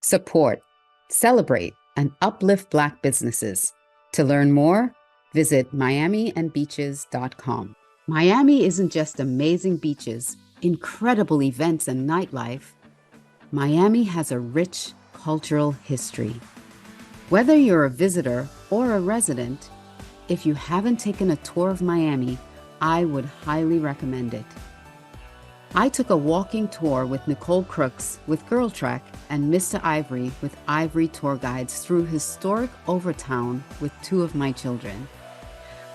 support, celebrate, and uplift Black businesses. To learn more, visit miamiandbeaches.com. Miami isn't just amazing beaches, incredible events, and nightlife. Miami has a rich cultural history. Whether you're a visitor or a resident, if you haven't taken a tour of Miami, I would highly recommend it. I took a walking tour with Nicole Crooks with Girl Trek and Mr. Ivory with Ivory Tour Guides through Historic Overtown with two of my children.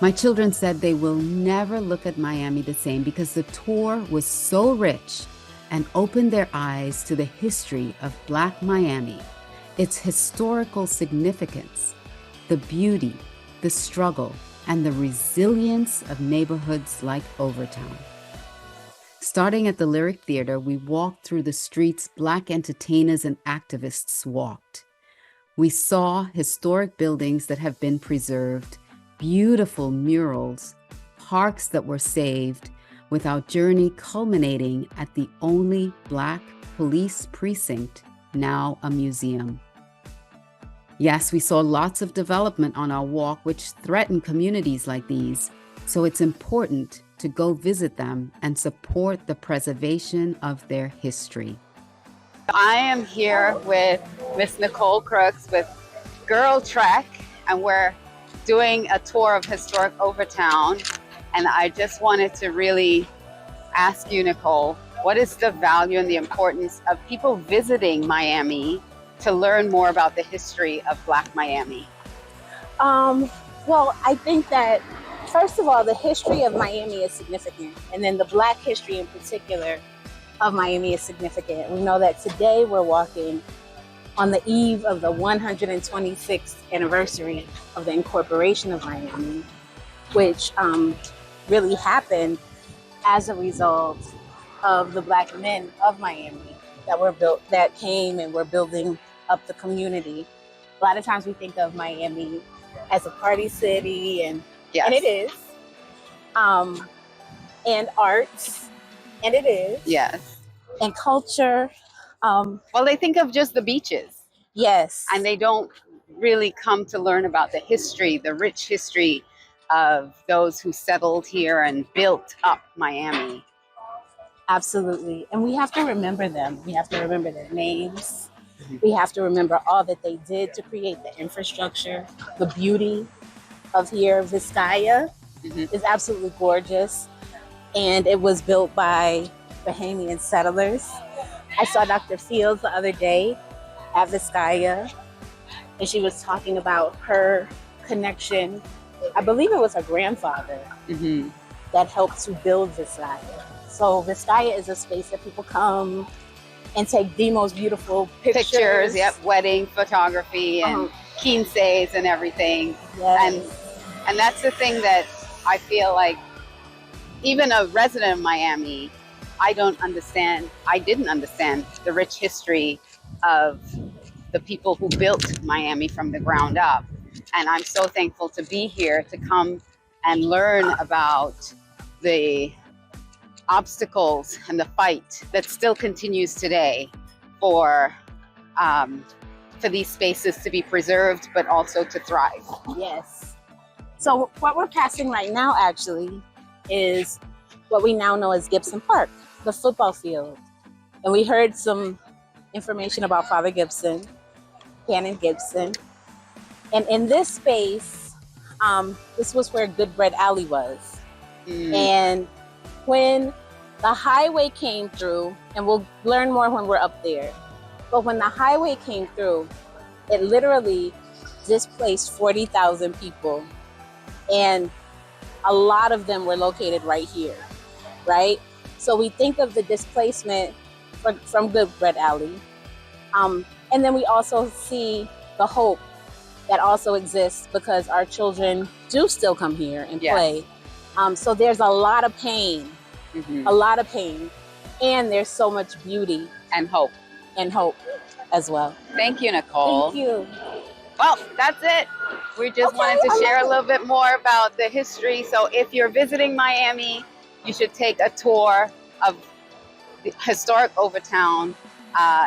My children said they will never look at Miami the same because the tour was so rich and opened their eyes to the history of Black Miami, its historical significance, the beauty, the struggle, and the resilience of neighborhoods like Overtown. Starting at the Lyric Theater, we walked through the streets Black entertainers and activists walked. We saw historic buildings that have been preserved, beautiful murals, parks that were saved, with our journey culminating at the only Black police precinct, now a museum. Yes, we saw lots of development on our walk which threaten communities like these, so it's important to go visit them and support the preservation of their history. I am here with Miss Nicole Crooks with Girl Trek, and we're doing a tour of Historic Overtown. And I just wanted to really ask you, Nicole, what is the value and the importance of people visiting Miami to learn more about the history of Black Miami? Well, I think that, first of all, the history of Miami is significant. And then the Black history in particular of Miami is significant. We know that today we're walking on the eve of the 126th anniversary of the incorporation of Miami, which really happened as a result of the Black men of Miami that came and were building up the community. A lot of times we think of Miami as a party city, and Yes. and it is, and arts, and it is, Yes. and culture. Well, they think of just the beaches, Yes, and they don't really come to learn about the history, the rich history of those who settled here and built up Miami. absolutely. And we have to remember them. We have to remember their names. We have to remember all that they did to create the infrastructure, the beauty of here. Vizcaya is absolutely gorgeous, and it was built by Bahamian settlers. I saw Dr. Fields the other day at Vizcaya, and she was talking about her connection. I believe it was her grandfather that helped to build Vizcaya. So Vizcaya is a space that people come and take the most beautiful pictures. Yep, wedding photography and quinces and everything. Yes. And that's the thing that I feel like, even a resident of Miami, I didn't understand the rich history of the people who built Miami from the ground up. And I'm so thankful to be here to come and learn about the obstacles and the fight that still continues today for these spaces to be preserved, but also to thrive. Yes. So what we're passing right now actually is what we now know as Gibson Park, the football field. And we heard some information about Father Gibson, Canon Gibson. And in this space, this was where Good Bread Alley was. And when the highway came through, and we'll learn more when we're up there, but when the highway came through, it literally displaced 40,000 people. And a lot of them were located right here, right? So we think of the displacement from Good Bread Alley. And then we also see the hope that also exists because our children do still come here and play. So there's a lot of pain, and there's so much beauty And hope. As well. Thank you, Nicole. Thank you. Well, that's it. We just wanted to share a little bit more about the history. So if you're visiting Miami, you should take a tour of the Historic Overtown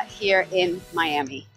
here in Miami.